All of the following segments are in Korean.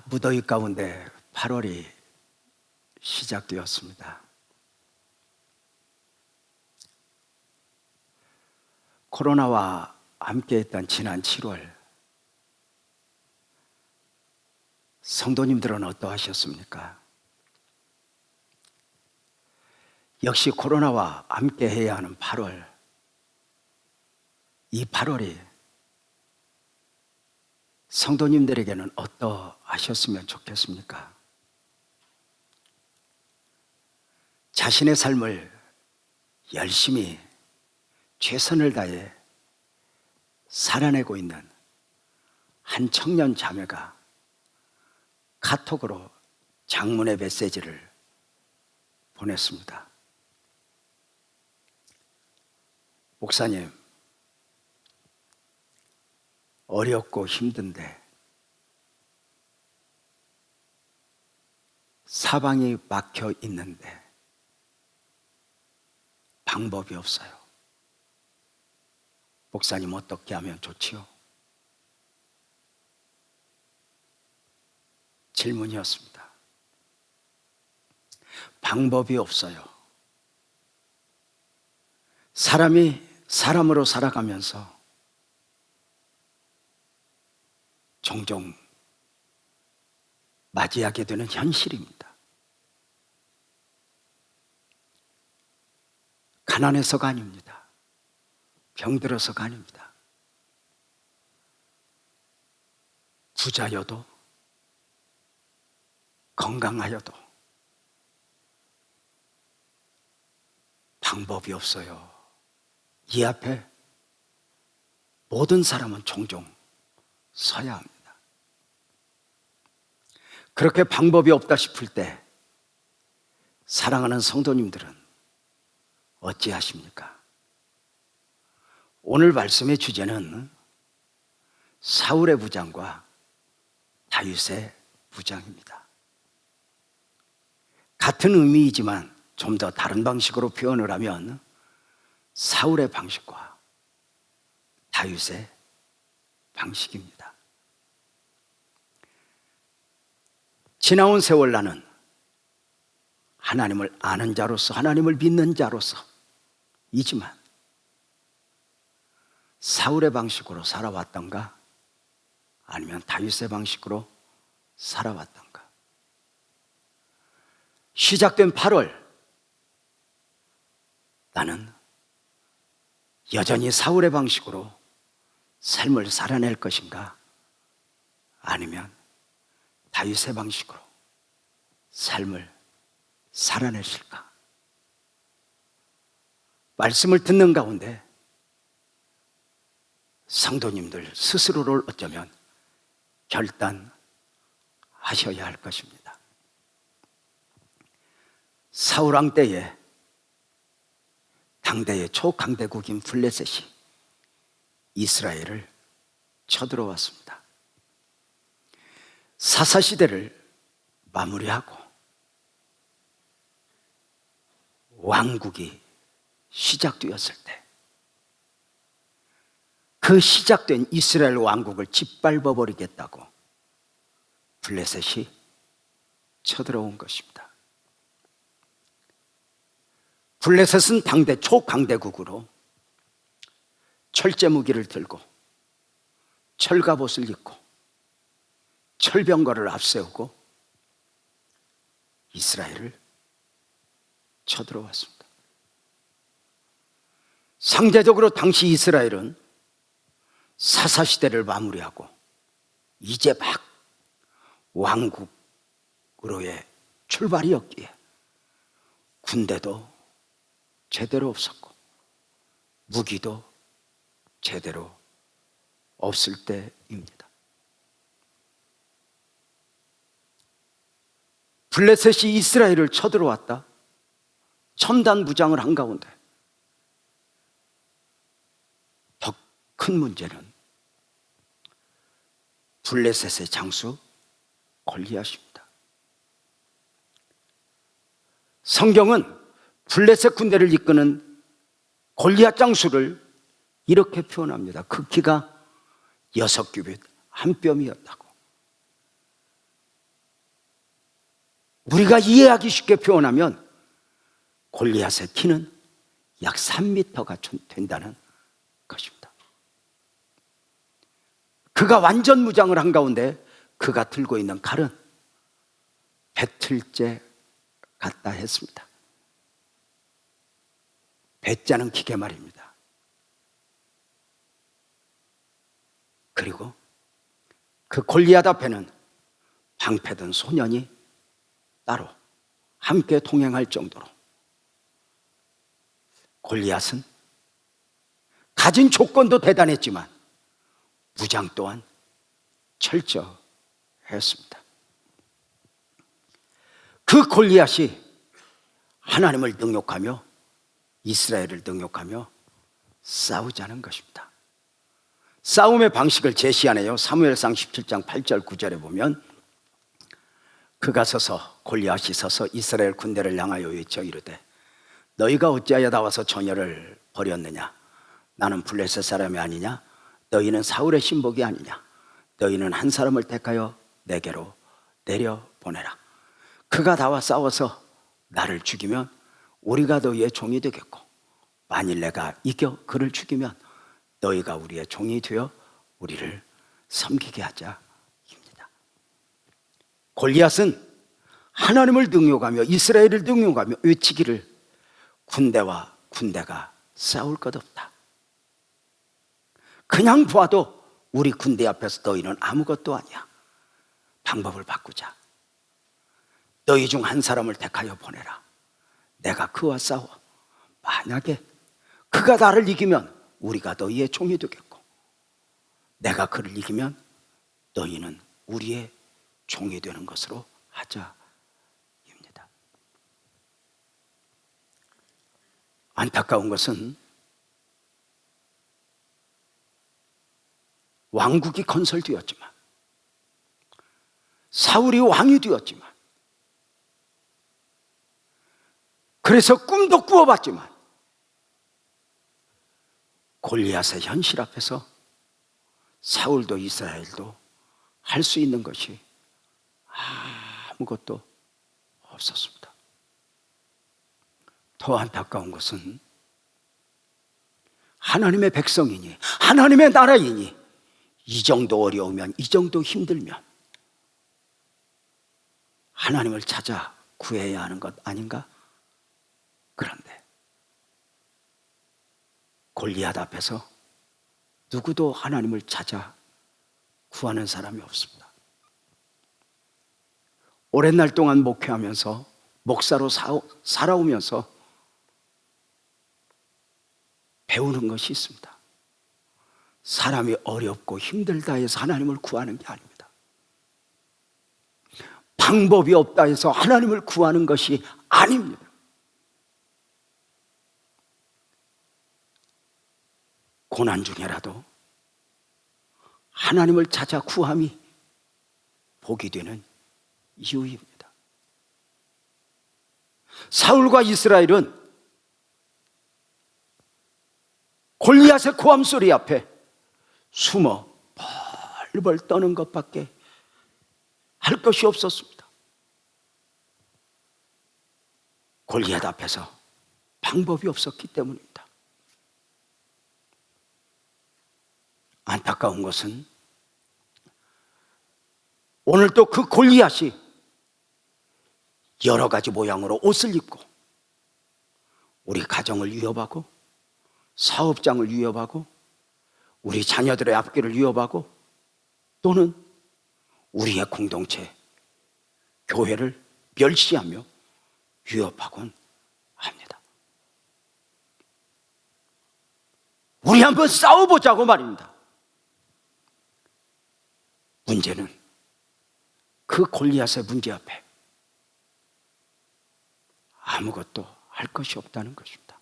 무더위 가운데 8월이 시작되었습니다. 코로나와 함께했던 지난 7월, 성도님들은 어떠하셨습니까? 역시 코로나와 함께해야 하는 8월, 이 8월이 성도님들에게는 어떠하셨으면 좋겠습니까? 자신의 삶을 열심히 최선을 다해 살아내고 있는 한 청년 자매가 카톡으로 장문의 메시지를 보냈습니다. 목사님, 어렵고 힘든데 사방이 막혀 있는데 방법이 없어요. 목사님, 어떻게 하면 좋지요? 질문이었습니다. 방법이 없어요. 사람이 사람으로 살아가면서 종종 맞이하게 되는 현실입니다. 가난해서가 아닙니다. 병들어서가 아닙니다. 부자여도 건강하여도 방법이 없어요. 이 앞에 모든 사람은 종종 서야 합니다. 그렇게 방법이 없다 싶을 때 사랑하는 성도님들은 어찌하십니까? 오늘 말씀의 주제는 사울의 부장과 다윗의 부장입니다. 같은 의미이지만 좀 더 다른 방식으로 표현을 하면 사울의 방식과 다윗의 방식입니다. 지나온 세월 나는 하나님을 아는 자로서, 하나님을 믿는 자로서 이지만 사울의 방식으로 살아왔던가 아니면 다윗의 방식으로 살아왔던가. 시작된 8월, 나는 여전히 사울의 방식으로 삶을 살아낼 것인가 아니면 다윗의 방식으로 삶을 살아내실까? 말씀을 듣는 가운데 성도님들 스스로를 어쩌면 결단하셔야 할 것입니다. 사울왕 때에 당대의 초강대국인 블레셋이 이스라엘을 쳐들어왔습니다. 사사시대를 마무리하고 왕국이 시작되었을 때 그 시작된 이스라엘 왕국을 짓밟아버리겠다고 블레셋이 쳐들어온 것입니다. 블레셋은 당대 초강대국으로 철제무기를 들고 철갑옷을 입고 철병거를 앞세우고 이스라엘을 쳐들어왔습니다. 상대적으로 당시 이스라엘은 사사시대를 마무리하고 이제 막 왕국으로의 출발이었기에 군대도 제대로 없었고 무기도 제대로 없을 때입니다. 블레셋이 이스라엘을 쳐들어왔다. 첨단 무장을 한 가운데 더 큰 문제는 블레셋의 장수 골리앗입니다. 성경은 블레셋 군대를 이끄는 골리앗 장수를 이렇게 표현합니다. 그 키가 6규빗 한 뼘이었다고. 우리가 이해하기 쉽게 표현하면 골리앗의 키는 약 3m가 된다는 것입니다. 그가 완전 무장을 한 가운데 그가 들고 있는 칼은 배틀제 같다 했습니다. 배자는 기계 말입니다. 그리고 그 골리앗 앞에는 방패든 소년이 따로 함께 동행할 정도로 골리앗은 가진 조건도 대단했지만 무장 또한 철저했습니다. 그 골리앗이 하나님을 능욕하며 이스라엘을 능욕하며 싸우자는 것입니다. 싸움의 방식을 제시하네요. 사무엘상 17장 8절 9절에 보면 그가 서서 골리앗이 서서 이스라엘 군대를 향하여 외쳐 이르되 너희가 어찌하여 나와서 전열을 벌였느냐? 나는 블레셋 사람이 아니냐? 너희는 사울의 신복이 아니냐? 너희는 한 사람을 택하여 내게로 내려보내라. 그가 나와 싸워서 나를 죽이면 우리가 너희의 종이 되겠고 만일 내가 이겨 그를 죽이면 너희가 우리의 종이 되어 우리를 섬기게 하자입니다. 골리앗은 하나님을 능욕하며 이스라엘을 능욕하며 외치기를 군대와 군대가 싸울 것 없다. 그냥 봐도 우리 군대 앞에서 너희는 아무것도 아니야. 방법을 바꾸자. 너희 중 한 사람을 택하여 보내라. 내가 그와 싸워. 만약에 그가 나를 이기면 우리가 너희의 종이 되겠고 내가 그를 이기면 너희는 우리의 종이 되는 것으로 하자입니다. 안타까운 것은 왕국이 건설되었지만 사울이 왕이 되었지만 그래서 꿈도 꾸어봤지만 골리앗의 현실 앞에서 사울도 이스라엘도 할 수 있는 것이 아무것도 없었습니다. 더 안타까운 것은 하나님의 백성이니 하나님의 나라이니 이 정도 어려우면 이 정도 힘들면 하나님을 찾아 구해야 하는 것 아닌가? 그런데 골리앗 앞에서 누구도 하나님을 찾아 구하는 사람이 없습니다. 오랜 날 동안 목회하면서 목사로 살아오면서 배우는 것이 있습니다. 사람이 어렵고 힘들다 해서 하나님을 구하는 게 아닙니다. 방법이 없다 해서 하나님을 구하는 것이 아닙니다. 고난 중에라도 하나님을 찾아 구함이 복이 되는 이유입니다. 사울과 이스라엘은 골리앗의 고함 소리 앞에 숨어 벌벌 떠는 것밖에 할 것이 없었습니다. 골리앗 앞에서 방법이 없었기 때문입니다. 안타까운 것은 오늘 또 그 골리앗이 여러 가지 모양으로 옷을 입고 우리 가정을 위협하고 사업장을 위협하고 우리 자녀들의 앞길을 위협하고 또는 우리의 공동체, 교회를 멸시하며 위협하곤 합니다. 우리 한번 싸워보자고 말입니다. 문제는 그 골리앗의 문제 앞에 아무것도 할 것이 없다는 것입니다.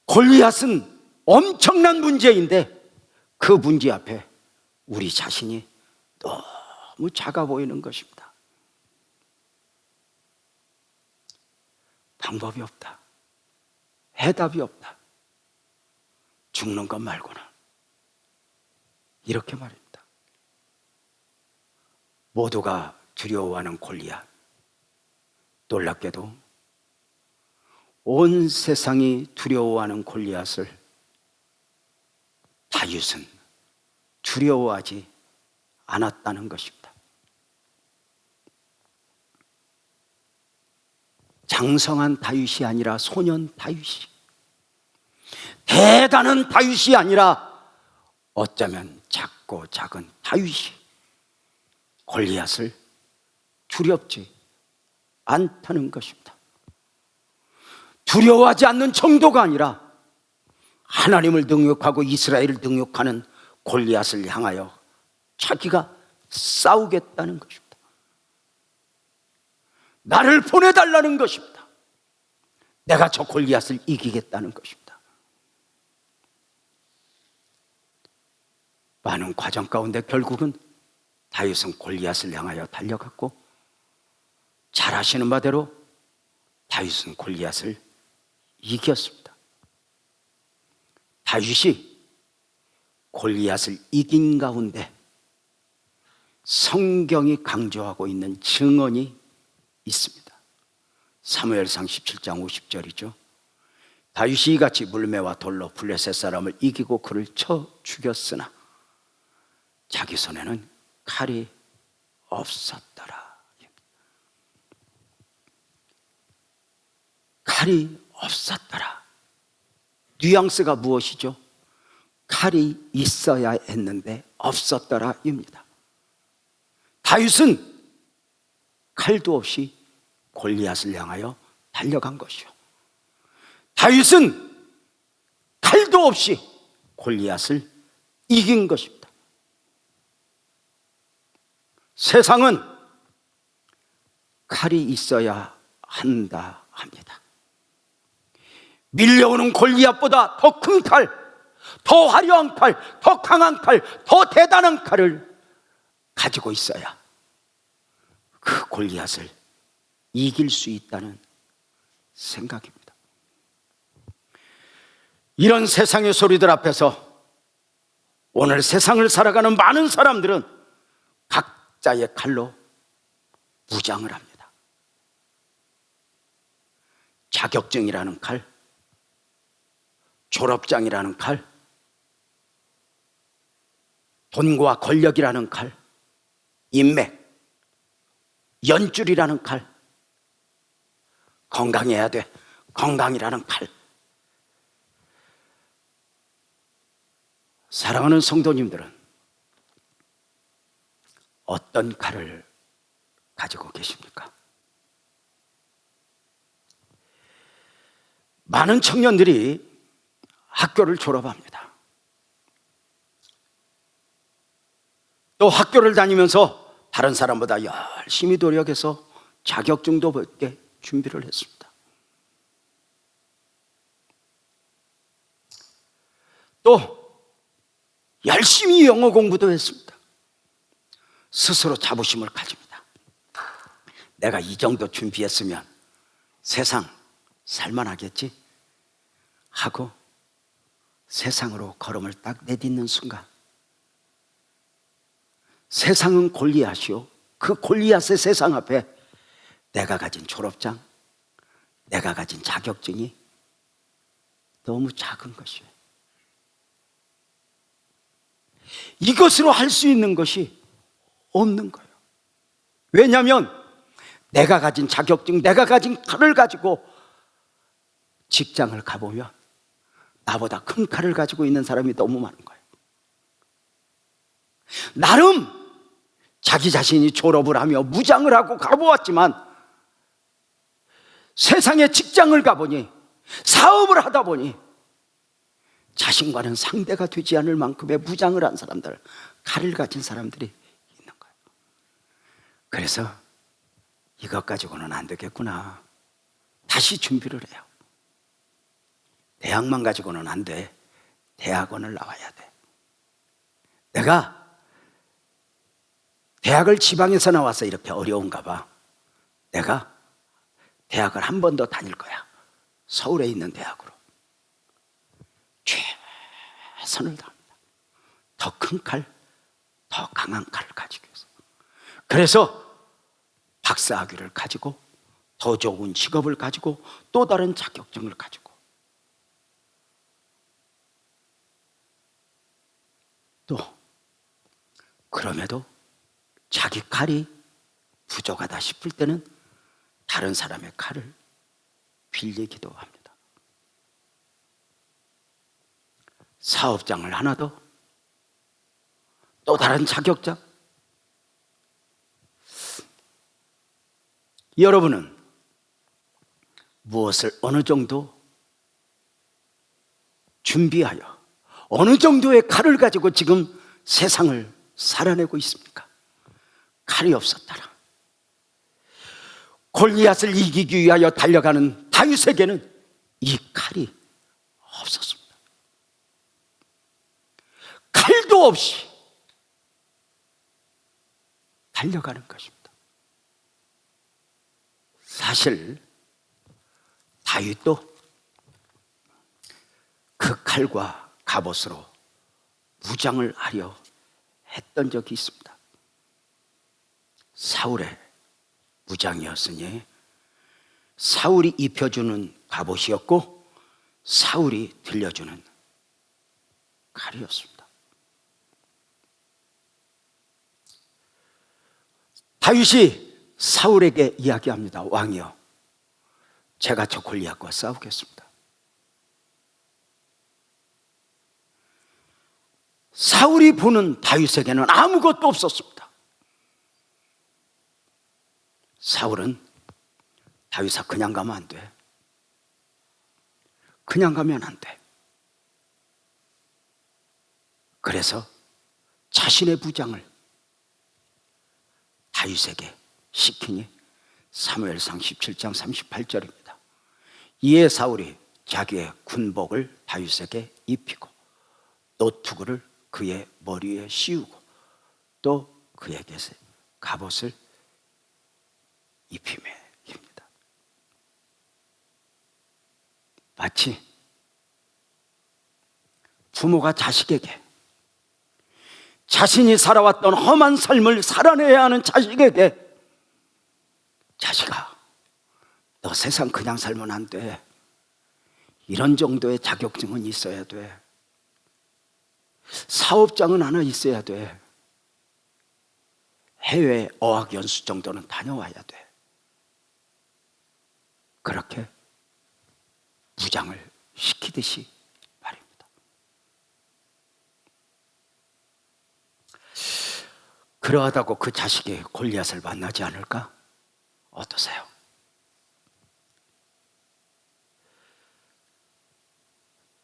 골리앗은 엄청난 문제인데 그 문제 앞에 우리 자신이 너무 작아 보이는 것입니다. 방법이 없다. 해답이 없다. 죽는 것 말고는. 이렇게 말입니다. 모두가 두려워하는 골리앗. 놀랍게도 온 세상이 두려워하는 골리앗을 다윗은 두려워하지 않았다는 것입니다. 장성한 다윗이 아니라 소년 다윗이, 대단한 다윗이 아니라 어쩌면 작고 작은 다윗이 골리앗을 두렵지 않다는 것입니다. 두려워하지 않는 정도가 아니라 하나님을 능욕하고 이스라엘을 능욕하는 골리앗을 향하여 자기가 싸우겠다는 것입니다. 나를 보내달라는 것입니다. 내가 저 골리앗을 이기겠다는 것입니다. 많은 과정 가운데 결국은 다윗은 골리앗을 향하여 달려갔고, 잘 아시는 바대로 다윗은 골리앗을 이겼습니다. 다윗이 골리앗을 이긴 가운데 성경이 강조하고 있는 증언이 있습니다. 사무엘상 17장 50절이죠. 다윗이 이같이 물매와 돌로 블레셋 사람을 이기고 그를 쳐 죽였으나 자기 손에는 칼이 없었더라. 칼이 없었더라. 뉘앙스가 무엇이죠? 칼이 있어야 했는데 없었더라 입니다. 다윗은 칼도 없이 골리앗을 향하여 달려간 것이요, 다윗은 칼도 없이 골리앗을 이긴 것입니다. 세상은 칼이 있어야 한다 합니다. 밀려오는 골리앗보다 더 큰 칼, 더 화려한 칼, 더 강한 칼, 더 대단한 칼을 가지고 있어야 그 골리앗을 이길 수 있다는 생각입니다. 이런 세상의 소리들 앞에서 오늘 세상을 살아가는 많은 사람들은 각자의 칼로 무장을 합니다. 자격증이라는 칼, 졸업장이라는 칼, 돈과 권력이라는 칼, 인맥, 연줄이라는 칼, 건강해야 돼, 건강이라는 칼. 사랑하는 성도님들은 어떤 칼을 가지고 계십니까? 많은 청년들이 학교를 졸업합니다. 또 학교를 다니면서 다른 사람보다 열심히 노력해서 자격증도 받게 준비를 했습니다. 또 열심히 영어 공부도 했습니다. 스스로 자부심을 가집니다. 내가 이 정도 준비했으면 세상 살만하겠지 하고 세상으로 걸음을 딱 내딛는 순간, 세상은 골리앗이요, 그 골리앗의 세상 앞에 내가 가진 졸업장, 내가 가진 자격증이 너무 작은 것이에요. 이것으로 할 수 있는 것이 없는 거예요. 왜냐하면 내가 가진 자격증, 내가 가진 칼을 가지고 직장을 가보면 나보다 큰 칼을 가지고 있는 사람이 너무 많은 거예요. 나름 자기 자신이 졸업을 하며 무장을 하고 가보았지만 세상에 직장을 가보니, 사업을 하다 보니 자신과는 상대가 되지 않을 만큼의 무장을 한 사람들, 칼을 가진 사람들이 있는 거예요. 그래서 이것 가지고는 안 되겠구나, 다시 준비를 해요. 대학만 가지고는 안 돼, 대학원을 나와야 돼. 내가 대학을 지방에서 나와서 이렇게 어려운가 봐. 내가 대학을 한 번 더 다닐 거야. 서울에 있는 대학으로. 최선을 다합니다. 더 큰 칼, 더 강한 칼을 가지고 있어. 그래서 박사학위를 가지고 더 좋은 직업을 가지고 또 다른 자격증을 가지고 또 그럼에도 자기 칼이 부족하다 싶을 때는 다른 사람의 칼을 빌리기도 합니다. 사업장을 하나 더, 또 다른 자격증. 여러분은 무엇을 어느 정도 준비하여 어느 정도의 칼을 가지고 지금 세상을 살아내고 있습니까? 칼이 없었더라. 골리앗을 이기기 위하여 달려가는 다윗에게는 이 칼이 없었습니다. 칼도 없이 달려가는 것입니다. 사실 다윗도 그 칼과 갑옷으로 무장을 하려 했던 적이 있습니다. 사울의 무장이었으니 사울이 입혀주는 갑옷이었고 사울이 들려주는 칼이었습니다. 다윗이 사울에게 이야기합니다. 왕이여, 제가 저 골리앗과 싸우겠습니다. 사울이 보는 다윗에게는 아무것도 없었습니다. 사울은 다윗아, 그냥 가면 안 돼. 그냥 가면 안 돼. 그래서 자신의 부장을 다윗에게 시키니 사무엘상 17장 38절입니다. 이에 사울이 자기의 군복을 다윗에게 입히고 노투구를 그의 머리에 씌우고 또 그에게 갑옷을 입힘입니다. 마치 부모가 자식에게 자신이 살아왔던 험한 삶을 살아내야 하는 자식에게 자식아, 너 세상 그냥 살면 안 돼. 이런 정도의 자격증은 있어야 돼. 사업장은 하나 있어야 돼. 해외 어학연수 정도는 다녀와야 돼. 그렇게 무장을 시키듯이 말입니다. 그러하다고 그 자식이 골리앗을 만나지 않을까? 어떠세요?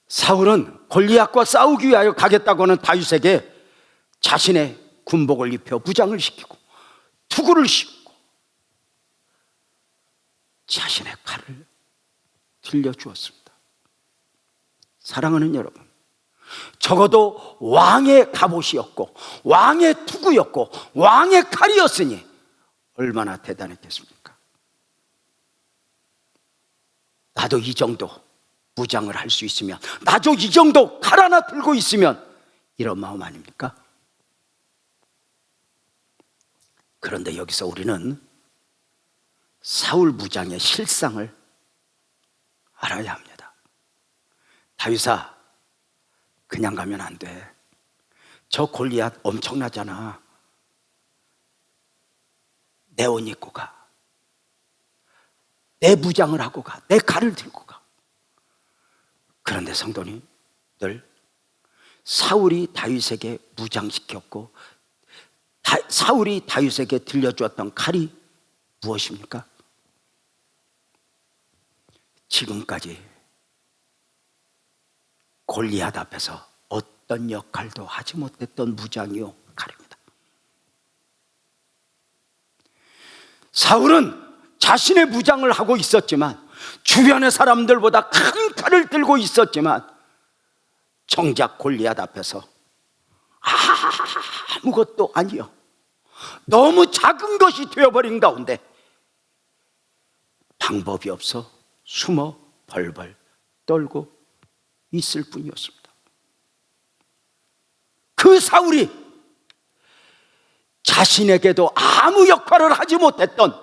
사울은 골리앗과 싸우기 위하여 가겠다고 하는 다윗에게 자신의 군복을 입혀 무장을 시키고 투구를 씌우고 자신의 칼을 들려주었습니다. 사랑하는 여러분, 적어도 왕의 갑옷이었고 왕의 투구였고 왕의 칼이었으니 얼마나 대단했겠습니까? 나도 이 정도 무장을 할 수 있으면, 나도 이 정도 칼 하나 들고 있으면 이런 마음 아닙니까? 그런데 여기서 우리는 사울 무장의 실상을 알아야 합니다. 다윗아, 그냥 가면 안 돼. 저 골리앗 엄청나잖아. 내 옷 입고 가. 내 무장을 하고 가. 내 칼을 들고 가. 그런데 성도님들, 사울이 다윗에게 무장시켰고 사울이 다윗에게 들려주었던 칼이 무엇입니까? 지금까지 골리앗 앞에서 어떤 역할도 하지 못했던 무장이요, 칼입니다. 사울은 자신의 무장을 하고 있었지만, 주변의 사람들보다 큰 칼을 들고 있었지만, 정작 골리앗 앞에서 아무것도 아니요, 너무 작은 것이 되어버린 가운데 방법이 없어 숨어 벌벌 떨고 있을 뿐이었습니다. 그 사울이 자신에게도 아무 역할을 하지 못했던,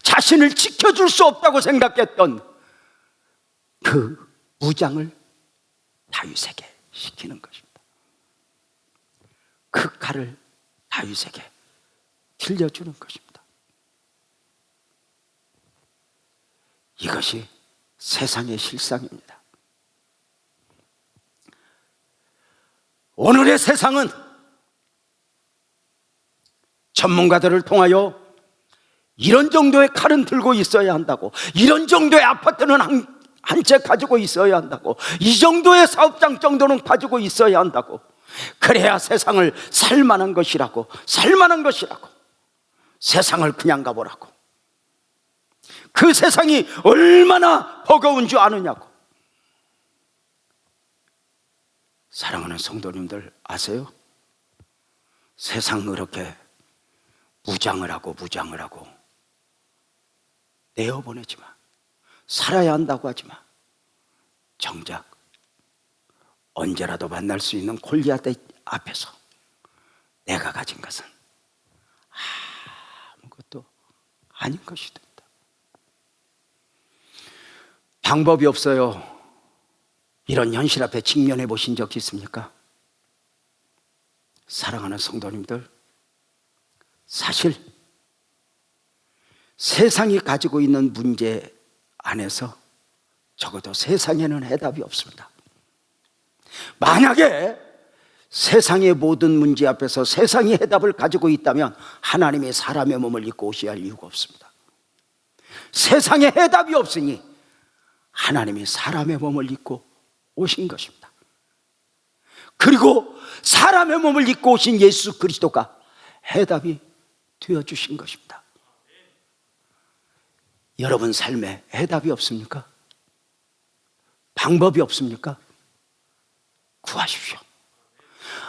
자신을 지켜줄 수 없다고 생각했던 그 무장을 다윗에게 시키는 것입니다. 그 칼을 다윗에게 들려주는 것입니다. 이것이 세상의 실상입니다. 오늘의 세상은 전문가들을 통하여 이런 정도의 칼은 들고 있어야 한다고, 이런 정도의 아파트는 한 채 가지고 있어야 한다고, 이 정도의 사업장 정도는 가지고 있어야 한다고, 그래야 세상을 살만한 것이라고, 세상을 그냥 가보라고, 그 세상이 얼마나 버거운 줄 아느냐고. 사랑하는 성도님들 아세요? 세상 그렇게 무장을 하고 내어보내지만, 살아야 한다고 하지만, 정작 언제라도 만날 수 있는 골리앗 앞에서 내가 가진 것은 아무것도 아닌 것이 된다. 방법이 없어요. 이런 현실 앞에 직면해 보신 적 있습니까? 사랑하는 성도님들, 사실 세상이 가지고 있는 문제 안에서 적어도 세상에는 해답이 없습니다. 만약에 세상의 모든 문제 앞에서 세상이 해답을 가지고 있다면 하나님이 사람의 몸을 입고 오셔야 할 이유가 없습니다. 세상에 해답이 없으니 하나님이 사람의 몸을 입고 오신 것입니다. 그리고 사람의 몸을 입고 오신 예수 그리스도가 해답이 되어주신 것입니다. 여러분 삶에 해답이 없습니까? 방법이 없습니까? 구하십시오.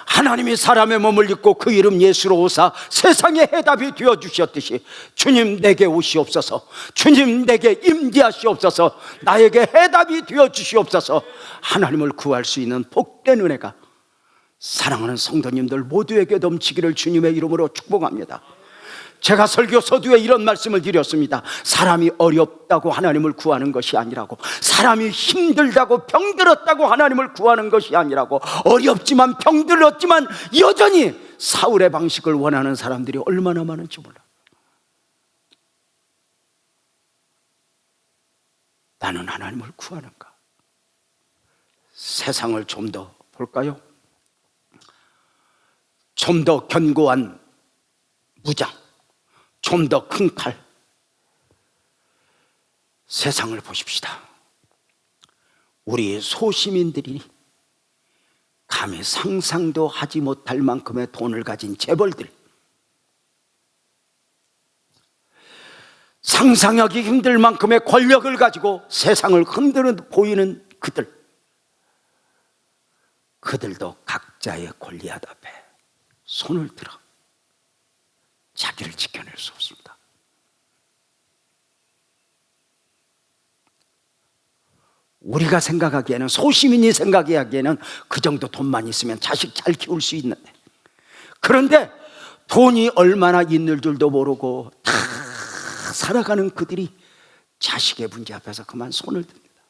하나님이 사람의 몸을 입고 그 이름 예수로 오사 세상에 해답이 되어주셨듯이 주님 내게 오시옵소서, 주님 내게 임재하시옵소서, 나에게 해답이 되어주시옵소서. 하나님을 구할 수 있는 복된 은혜가 사랑하는 성도님들 모두에게 넘치기를 주님의 이름으로 축복합니다. 제가 설교 서두에 이런 말씀을 드렸습니다. 사람이 어렵다고 하나님을 구하는 것이 아니라고, 사람이 힘들다고 병들었다고 하나님을 구하는 것이 아니라고, 어렵지만 병들었지만 여전히 사울의 방식을 원하는 사람들이 얼마나 많은지 몰라. 나는 하나님을 구하는가? 세상을 좀 더 볼까요? 좀 더 견고한 무장, 좀 더 큰 칼, 세상을 보십시다. 우리 소시민들이 감히 상상도 하지 못할 만큼의 돈을 가진 재벌들, 상상하기 힘들 만큼의 권력을 가지고 세상을 흔드는 보이는 그들도 각자의 골리앗 앞에 손을 들어 자기를 지켜낼 수 없습니다. 우리가 생각하기에는, 소시민이 생각하기에는 그 정도 돈만 있으면 자식 잘 키울 수 있는데, 그런데 돈이 얼마나 있는 줄도 모르고 다 살아가는 그들이 자식의 문제 앞에서 그만 손을 듭니다.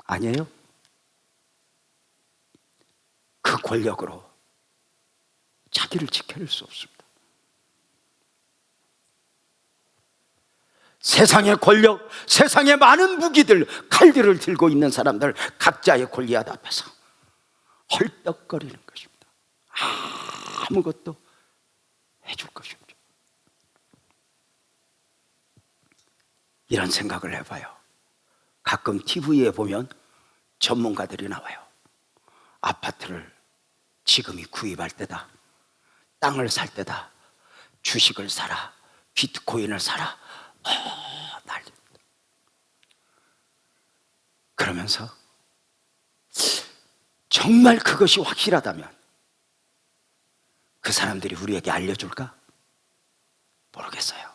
아니에요? 그 권력으로 자기를 지켜낼 수 없습니다. 세상의 권력, 세상의 많은 무기들, 칼들을 들고 있는 사람들, 각자의 골리앗 앞에서 헐떡거리는 것입니다. 아무것도 해줄 것이 없죠. 이런 생각을 해봐요. 가끔 TV에 보면 전문가들이 나와요. 아파트를 지금이 구입할 때다, 땅을 살 때다, 주식을 사라, 비트코인을 사라, 난리입니다. 그러면서 정말 그것이 확실하다면 그 사람들이 우리에게 알려줄까? 모르겠어요.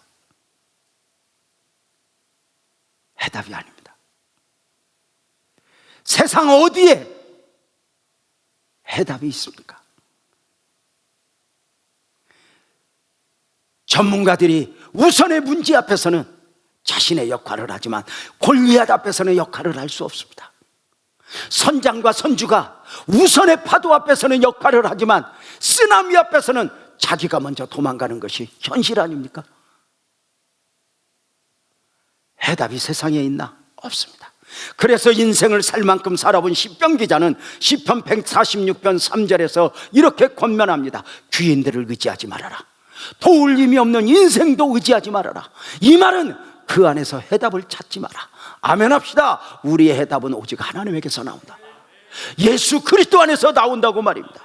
해답이 아닙니다. 세상 어디에 해답이 있습니까? 전문가들이 우선의 문제 앞에서는 자신의 역할을 하지만 골리앗 앞에서는 역할을 할 수 없습니다. 선장과 선주가 우선의 파도 앞에서는 역할을 하지만 쓰나미 앞에서는 자기가 먼저 도망가는 것이 현실 아닙니까? 해답이 세상에 있나? 없습니다. 그래서 인생을 살 만큼 살아본 시편 기자는 시편 146편 3절에서 이렇게 권면합니다. 귀인들을 의지하지 말아라. 도울 힘이 없는 인생도 의지하지 말아라. 이 말은 그 안에서 해답을 찾지 마라. 아멘 합시다. 우리의 해답은 오직 하나님에게서 나온다. 예수 그리스도 안에서 나온다고 말입니다.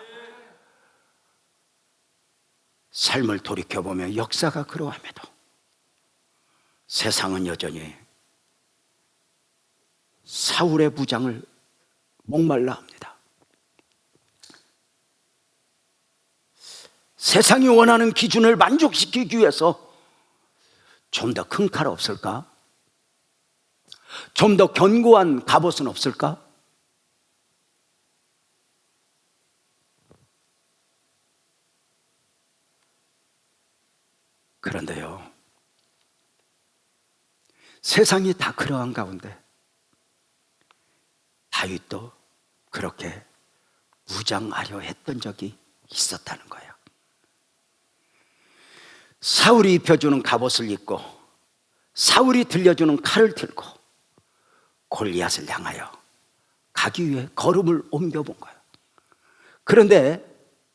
삶을 돌이켜보면 역사가 그러함에도 세상은 여전히 사울의 부장을 목말라 합니다. 세상이 원하는 기준을 만족시키기 위해서 좀 더 큰 칼 없을까? 좀 더 견고한 갑옷은 없을까? 그런데요, 세상이 다 그러한 가운데 다윗도 그렇게 무장하려 했던 적이 있었다는 거예요. 사울이 입혀주는 갑옷을 입고 사울이 들려주는 칼을 들고 골리앗을 향하여 가기 위해 걸음을 옮겨본 거예요. 그런데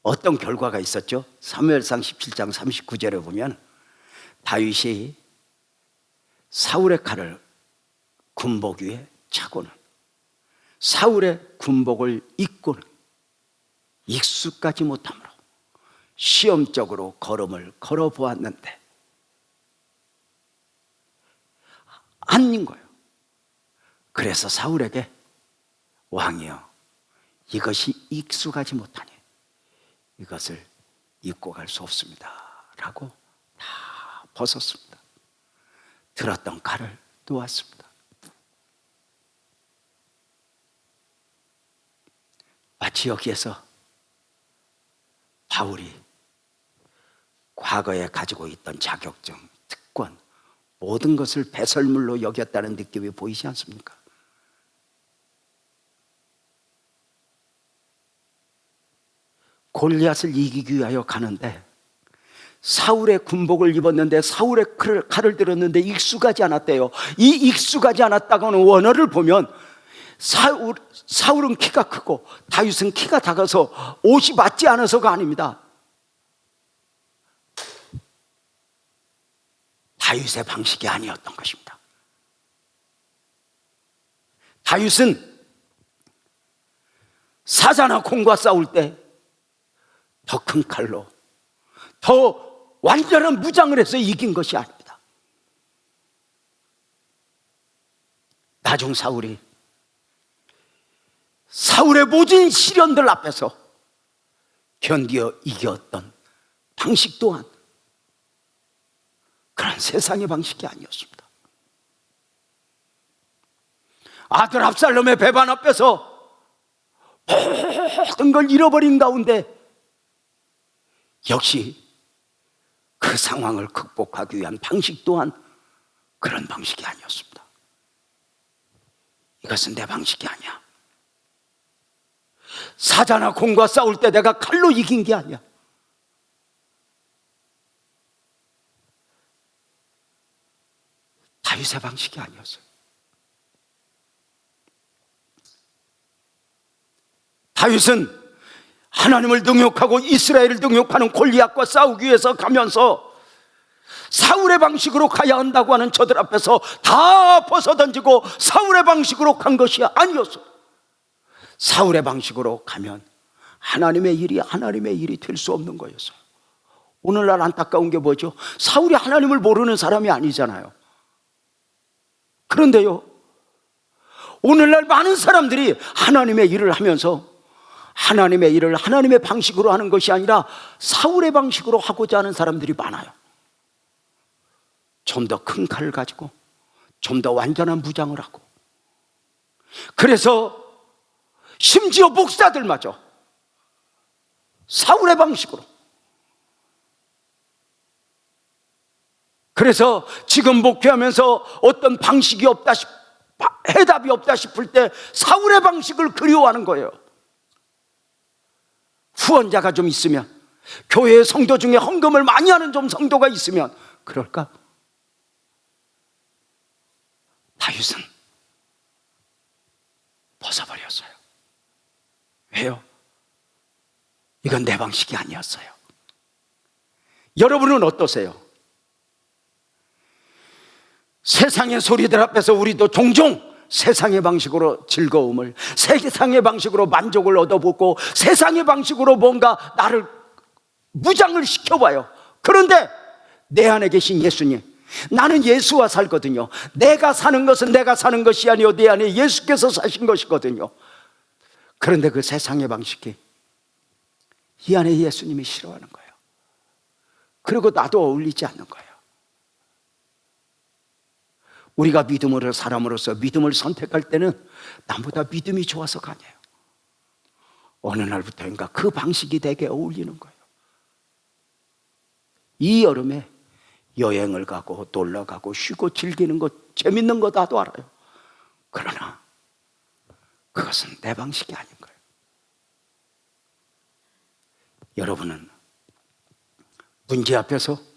어떤 결과가 있었죠? 사무엘상 17장 39절에 보면 다윗이 사울의 칼을 군복 위에 차고는 사울의 군복을 입고는 익숙하지 못함으로 시험적으로 걸음을 걸어보았는데 아닌 거예요. 그래서 사울에게 왕이여, 이것이 익숙하지 못하니 이것을 입고 갈 수 없습니다 라고 다 벗었습니다. 들었던 칼을 놓았습니다. 마치 여기에서 바울이 과거에 가지고 있던 자격증, 특권, 모든 것을 배설물로 여겼다는 느낌이 보이지 않습니까? 골리앗을 이기기 위하여 가는데 사울의 군복을 입었는데 사울의 칼을 들었는데 익숙하지 않았대요. 이 익숙하지 않았다고는 원어를 보면 사울은 키가 크고 다윗은 키가 작아서 옷이 맞지 않아서가 아닙니다. 다윗의 방식이 아니었던 것입니다. 다윗은 사자나 곰과 싸울 때 더 큰 칼로 더 완전한 무장을 해서 이긴 것이 아닙니다. 나중 사울의 모든 시련들 앞에서 견디어 이겼던 방식 또한 그런 세상의 방식이 아니었습니다. 아들 압살롬의 배반 앞에서 모든 걸 잃어버린 가운데 역시 그 상황을 극복하기 위한 방식 또한 그런 방식이 아니었습니다. 이것은 내 방식이 아니야. 사자나 곰과 싸울 때 내가 칼로 이긴 게 아니야. 다윗의 방식이 아니었어요. 다윗은 하나님을 능욕하고 이스라엘을 능욕하는 골리앗과 싸우기 위해서 가면서 사울의 방식으로 가야 한다고 하는 저들 앞에서 다 벗어던지고 사울의 방식으로 간 것이 아니었어요. 사울의 방식으로 가면 하나님의 일이 될 수 없는 거였어요. 오늘날 안타까운 게 뭐죠? 사울이 하나님을 모르는 사람이 아니잖아요. 그런데요, 오늘날 많은 사람들이 하나님의 일을 하면서 하나님의 일을 하나님의 방식으로 하는 것이 아니라 사울의 방식으로 하고자 하는 사람들이 많아요. 좀 더 큰 칼을 가지고 좀 더 완전한 무장을 하고, 그래서 심지어 목사들마저 사울의 방식으로 그래서 지금 목회하면서 어떤 방식이 없다 해답이 없다 싶을 때 사울의 방식을 그리워하는 거예요. 후원자가 좀 있으면, 교회 성도 중에 헌금을 많이 하는 좀 성도가 있으면 그럴까? 다윗은 벗어버렸어요. 왜요? 이건 내 방식이 아니었어요. 여러분은 어떠세요? 세상의 소리들 앞에서 우리도 종종 세상의 방식으로 즐거움을, 세상의 방식으로 만족을 얻어보고 세상의 방식으로 뭔가 나를 무장을 시켜봐요. 그런데 내 안에 계신 예수님, 나는 예수와 살거든요. 내가 사는 것은 내가 사는 것이 아니요 내 안에 예수께서 사신 것이거든요. 그런데 그 세상의 방식이 이 안에 예수님이 싫어하는 거예요. 그리고 나도 어울리지 않는 거예요. 우리가 믿음으로 사람으로서 믿음을 선택할 때는 남보다 믿음이 좋아서가 아니에요. 어느 날부터인가 그 방식이 되게 어울리는 거예요. 이 여름에 여행을 가고 놀러 가고 쉬고 즐기는 것, 재밌는 거 나도 알아요. 그러나 그것은 내 방식이 아닌 거예요. 여러분은 문제 앞에서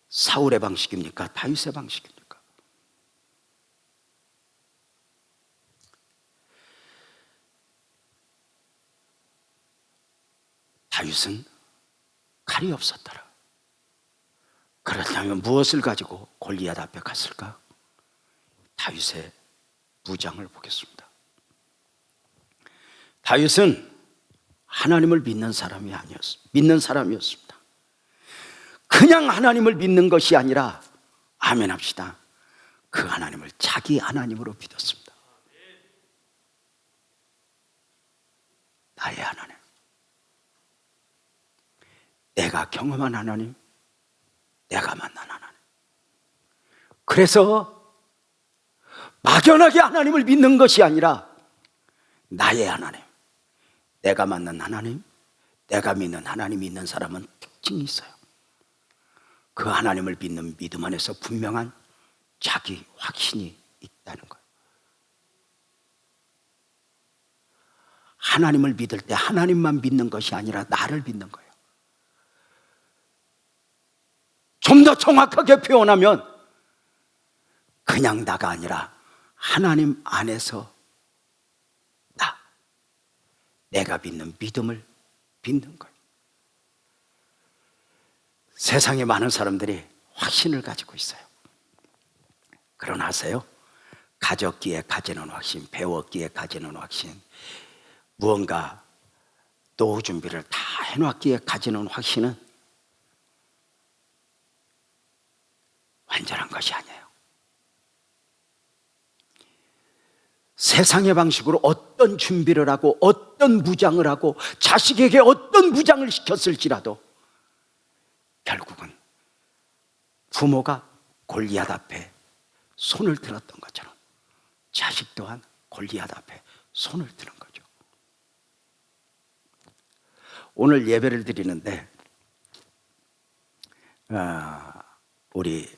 사울의 방식입니까? 다윗의 방식입니까? 다윗은 칼이 없었더라. 그렇다면 무엇을 가지고 골리앗 앞에 갔을까? 다윗의 무장을 보겠습니다. 다윗은 하나님을 믿는 사람이었습니다. 그냥 하나님을 믿는 것이 아니라, 아멘 합시다, 그 하나님을 자기 하나님으로 믿었습니다. 나의 하나님, 내가 경험한 하나님, 내가 만난 하나님. 그래서 막연하게 하나님을 믿는 것이 아니라 나의 하나님, 내가 만난 하나님, 내가 믿는 하나님이 있는 사람은 특징이 있어요. 그 하나님을 믿는 믿음 안에서 분명한 자기 확신이 있다는 거예요. 하나님을 믿을 때 하나님만 믿는 것이 아니라 나를 믿는 거예요. 좀 더 정확하게 표현하면 그냥 나가 아니라 하나님 안에서 내가 믿는 믿음을 믿는 거예요. 세상에 많은 사람들이 확신을 가지고 있어요. 그러나 아세요? 가졌기에 가지는 확신, 배웠기에 가지는 확신, 무언가 노후 준비를 다 해놨기에 가지는 확신은 완전한 것이 아니에요. 세상의 방식으로 어떤 준비를 하고 어떤 무장을 하고 자식에게 어떤 무장을 시켰을지라도 결국은 부모가 골리앗 앞에 손을 들었던 것처럼 자식 또한 골리앗 앞에 손을 드는 거죠. 오늘 예배를 드리는데 우리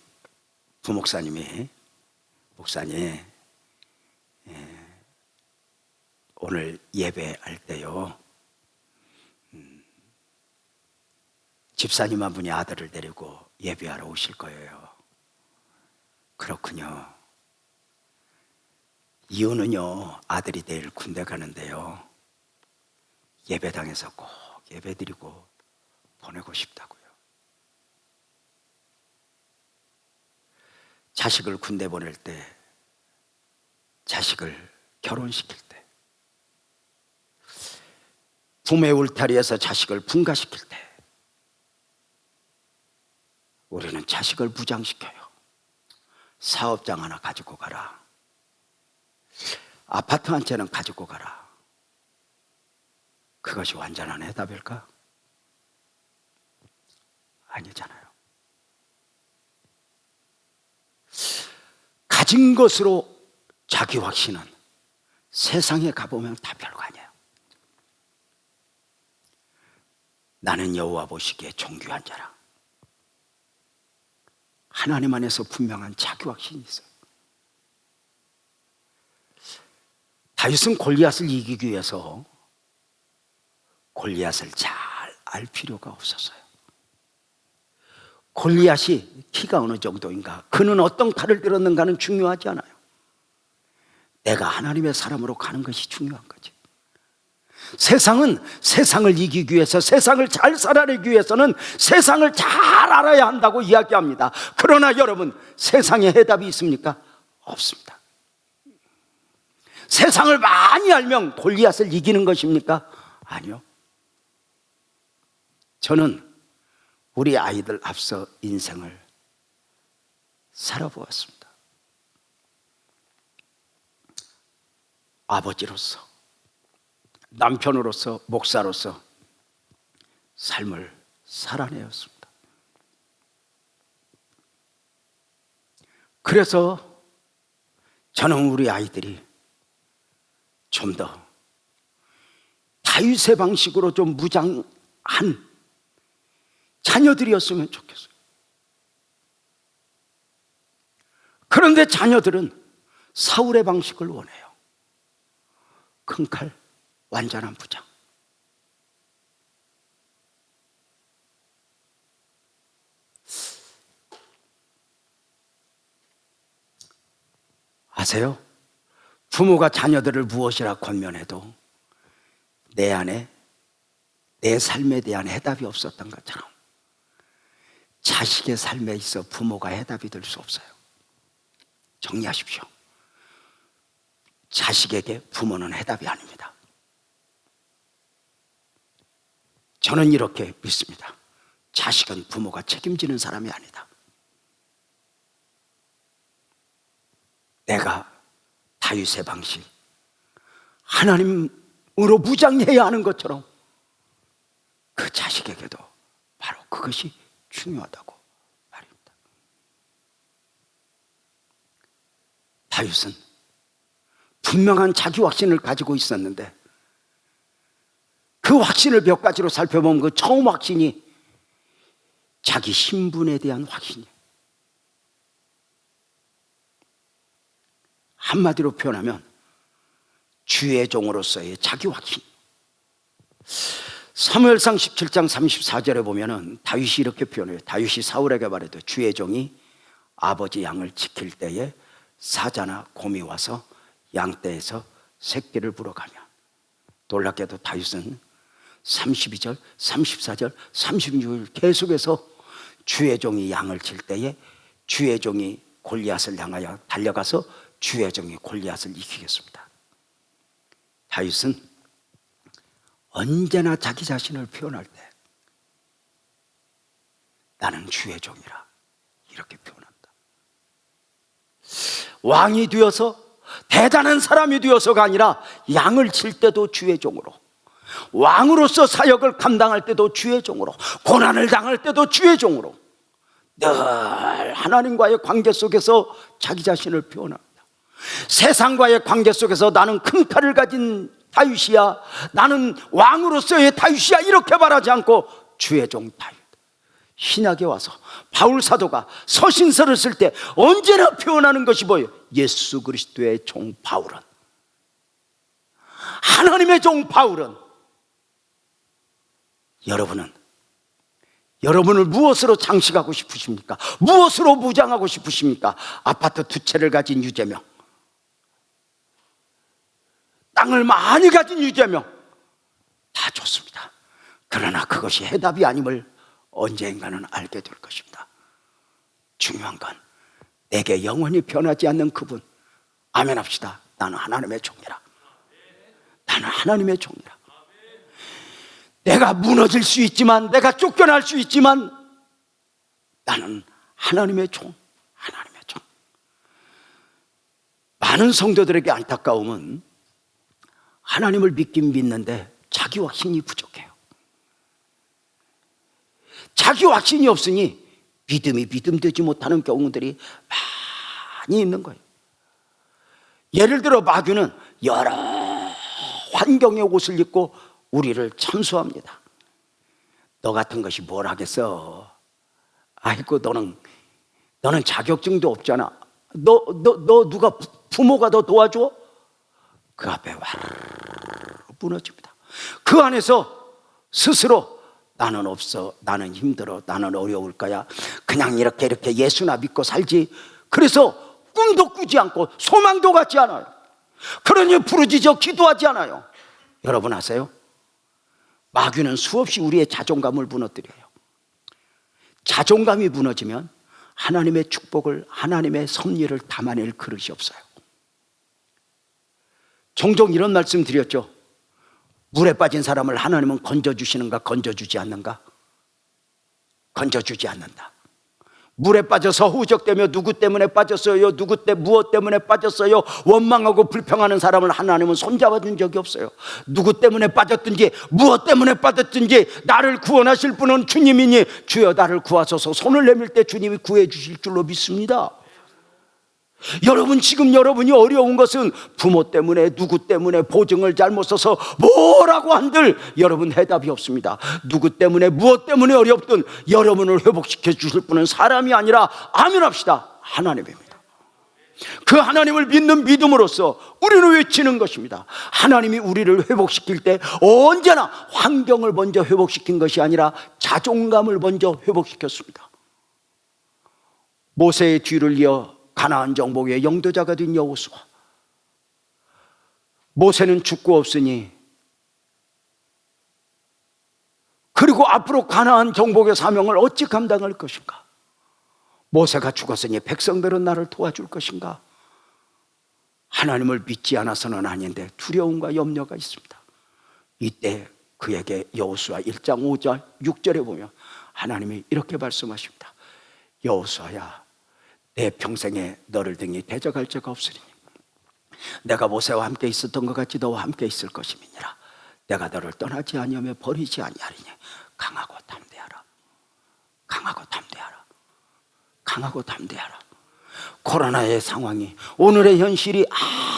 부목사님이 오늘 예배할 때요, 집사님 한 분이 아들을 데리고 예배하러 오실 거예요. 그렇군요. 이유는요, 아들이 내일 군대 가는데요, 예배당에서 꼭 예배드리고 보내고 싶다고요. 자식을 군대 보낼 때, 자식을 결혼시킬 때, 부모의 울타리에서 자식을 분가시킬 때 우리는 자식을 무장시켜요. 사업장 하나 가지고 가라, 아파트 한 채는 가지고 가라. 그것이 완전한 해답일까? 아니잖아요. 가진 것으로 자기 확신은 세상에 가보면 다 별거 아니에요. 나는 여호와 보시기에 존귀한 자라. 하나님 안에서 분명한 자기 확신이 있어요. 다윗은 골리앗을 이기기 위해서 골리앗을 잘 알 필요가 없었어요. 골리앗이 키가 어느 정도인가, 그는 어떤 칼을 들었는가는 중요하지 않아요. 내가 하나님의 사람으로 가는 것이 중요한 거지. 세상은 세상을 이기기 위해서, 세상을 잘 살아내기 위해서는 세상을 잘 알아야 한다고 이야기합니다. 그러나 여러분, 세상에 해답이 있습니까? 없습니다. 세상을 많이 알면 골리앗을 이기는 것입니까? 아니요. 저는 우리 아이들 앞서 인생을 살아보았습니다. 아버지로서, 남편으로서, 목사로서 삶을 살아내었습니다. 그래서 저는 우리 아이들이 좀 더 다윗의 방식으로 좀 무장한 자녀들이었으면 좋겠어요. 그런데 자녀들은 사울의 방식을 원해요. 큰 칼, 완전한 부장. 아세요? 부모가 자녀들을 무엇이라 권면해도 내 안에, 내 삶에 대한 해답이 없었던 것처럼 자식의 삶에 있어 부모가 해답이 될 수 없어요. 정리하십시오. 자식에게 부모는 해답이 아닙니다. 저는 이렇게 믿습니다. 자식은 부모가 책임지는 사람이 아니다. 내가 다윗의 방식, 하나님으로 무장해야 하는 것처럼 그 자식에게도 바로 그것이 중요하다고 말입니다. 다윗은 분명한 자기 확신을 가지고 있었는데 그 확신을 몇 가지로 살펴보면 그 처음 확신이 자기 신분에 대한 확신이에요. 한마디로 표현하면 주의 종으로서의 자기 확신. 사무엘상 17장 34절에 보면은 다윗이 이렇게 표현해요. 다윗이 사울에게 말해도 주의 종이 아버지 양을 지킬 때에 사자나 곰이 와서 양떼에서 새끼를 물어가면, 놀랍게도 다윗은 32절, 34절, 36절 계속해서 주의 종이 양을 칠 때에 주의 종이 골리앗을 향하여 달려가서 주의 종이 골리앗을 이기겠습니다. 다윗은 언제나 자기 자신을 표현할 때 나는 주의 종이라 이렇게 표현한다. 왕이 되어서 대단한 사람이 되어서가 아니라 양을 칠 때도 주의 종으로, 왕으로서 사역을 감당할 때도 주의 종으로, 고난을 당할 때도 주의 종으로 늘 하나님과의 관계 속에서 자기 자신을 표현합니다. 세상과의 관계 속에서 나는 큰 칼을 가진 다윗이야, 나는 왕으로서의 다윗이야 이렇게 말하지 않고 주의 종 다윗. 신약에 와서 바울 사도가 서신서를 쓸 때 언제나 표현하는 것이 뭐예요? 예수 그리스도의 종 바울은, 하나님의 종 바울은. 여러분을 무엇으로 장식하고 싶으십니까? 무엇으로 무장하고 싶으십니까? 아파트 2채를 가진 유재명, 땅을 많이 가진 유재명, 다 좋습니다. 그러나 그것이 해답이 아님을 언젠가는 알게 될 것입니다. 중요한 건 내게 영원히 변하지 않는 그분. 아멘 합시다. 나는 하나님의 종이라. 나는 하나님의 종이라. 내가 무너질 수 있지만, 내가 쫓겨날 수 있지만 나는 하나님의 종, 하나님의 종. 많은 성도들에게 안타까움은 하나님을 믿긴 믿는데 자기 확신이 부족해요. 자기 확신이 없으니 믿음이 믿음되지 못하는 경우들이 많이 있는 거예요. 예를 들어 마귀는 여러 환경의 옷을 입고 우리를 참수합니다. 너 같은 것이 뭘 하겠어? 아이고 너는 너는 자격증도 없잖아. 너 누가 부모가 너 도와줘? 그 앞에 와르르 무너집니다. 그 안에서 스스로 나는 없어, 나는 힘들어, 나는 어려울 거야, 그냥 이렇게 예수나 믿고 살지. 그래서 꿈도 꾸지 않고 소망도 갖지 않아요. 그러니 부르짖어 기도하지 않아요. 여러분 아세요? 마귀는 수없이 우리의 자존감을 무너뜨려요. 자존감이 무너지면 하나님의 축복을, 하나님의 섭리를 담아낼 그릇이 없어요. 종종 이런 말씀 드렸죠. 물에 빠진 사람을 하나님은 건져주시는가, 건져주지 않는가? 건져주지 않는다. 물에 빠져서 후적되며 누구 때문에 빠졌어요? 무엇 때문에 빠졌어요? 원망하고 불평하는 사람을 하나님은 손잡아준 적이 없어요. 누구 때문에 빠졌든지 무엇 때문에 빠졌든지 나를 구원하실 분은 주님이니 주여 나를 구하소서. 손을 내밀 때 주님이 구해 주실 줄로 믿습니다. 여러분, 지금 여러분이 어려운 것은 부모 때문에, 누구 때문에, 보증을 잘못 써서 뭐라고 한들 여러분 해답이 없습니다. 누구 때문에, 무엇 때문에 어렵든 여러분을 회복시켜 주실 분은 사람이 아니라, 아멘합시다, 하나님입니다. 그 하나님을 믿는 믿음으로써 우리는 외치는 것입니다. 하나님이 우리를 회복시킬 때 언제나 환경을 먼저 회복시킨 것이 아니라 자존감을 먼저 회복시켰습니다. 모세의 뒤를 이어 가나안 정복의 영도자가 된 여호수아. 모세는 죽고 없으니, 그리고 앞으로 가나안 정복의 사명을 어찌 감당할 것인가? 모세가 죽었으니 백성들은 나를 도와줄 것인가? 하나님을 믿지 않아서는 아닌데 두려움과 염려가 있습니다. 이때 그에게 여호수아 1장 5절 6절에 보면 하나님이 이렇게 말씀하십니다. 여호수아야, 내 평생에 너를 등이 대적할 자가 없으리니 내가 모세와 함께 있었던 것 같이 너와 함께 있을 것임이니라. 내가 너를 떠나지 아니하며 버리지 아니하리니 강하고 담대하라. 강하고 담대하라. 강하고 담대하라. 코로나의 상황이, 오늘의 현실이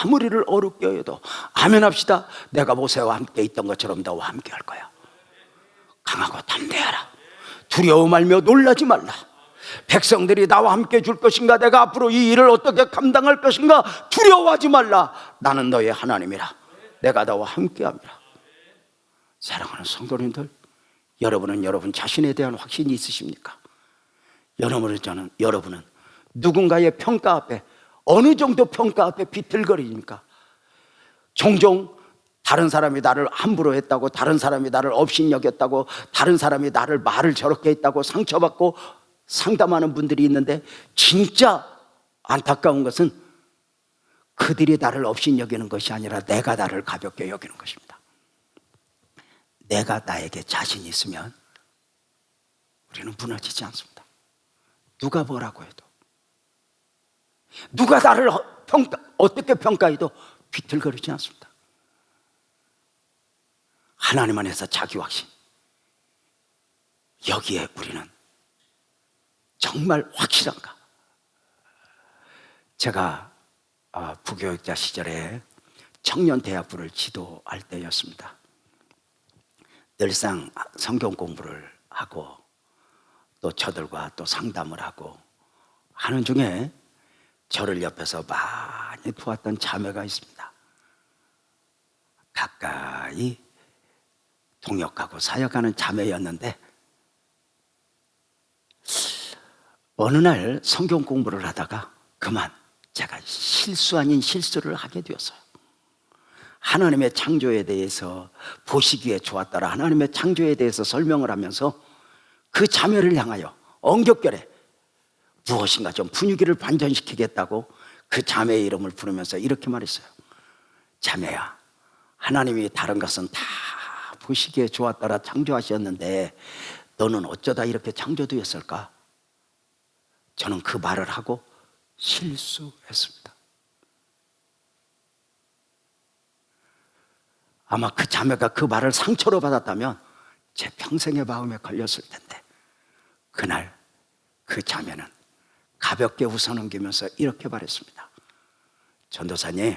아무리를 어렵게 해도 아멘합시다. 내가 모세와 함께 있던 것처럼 너와 함께 할 거야. 강하고 담대하라. 두려워 말며 놀라지 말라. 백성들이 나와 함께 줄 것인가? 내가 앞으로 이 일을 어떻게 감당할 것인가? 두려워하지 말라. 나는 너의 하나님이라. 내가 너와 함께 합니다. 사랑하는 성도님들, 여러분은 여러분 자신에 대한 확신이 있으십니까? 여러분은 누군가의 평가 앞에, 어느 정도 평가 앞에 비틀거리니까? 종종 다른 사람이 나를 함부로 했다고, 다른 사람이 나를 업신여겼다고, 다른 사람이 나를 말을 저렇게 했다고 상처받고 상담하는 분들이 있는데, 진짜 안타까운 것은 그들이 나를 업신여기는 것이 아니라 내가 나를 가볍게 여기는 것입니다. 내가 나에게 자신이 있으면 우리는 무너지지 않습니다. 누가 뭐라고 해도, 누가 나를 어떻게 평가해도 비틀거리지 않습니다. 하나님 안에서 자기 확신, 여기에 우리는 정말 확실한가? 제가 부교육자 시절에 청년대학부를 지도할 때였습니다. 늘상 성경 공부를 하고 또 저들과 또 상담을 하고 하는 중에 저를 옆에서 많이 도왔던 자매가 있습니다. 가까이 동역하고 사역하는 자매였는데, 어느 날 성경 공부를 하다가 그만 제가 실수 아닌 실수를 하게 되었어요. 하나님의 창조에 대해서 보시기에 좋았더라, 하나님의 창조에 대해서 설명을 하면서 그 자매를 향하여 엉겹결에 무엇인가 좀 분위기를 반전시키겠다고 그 자매의 이름을 부르면서 이렇게 말했어요. 자매야, 하나님이 다른 것은 다 보시기에 좋았더라 창조하셨는데 너는 어쩌다 이렇게 창조되었을까? 저는 그 말을 하고 실수했습니다. 아마 그 자매가 그 말을 상처로 받았다면 제 평생의 마음에 걸렸을 텐데, 그날 그 자매는 가볍게 웃어넘기면서 이렇게 말했습니다. 전도사님,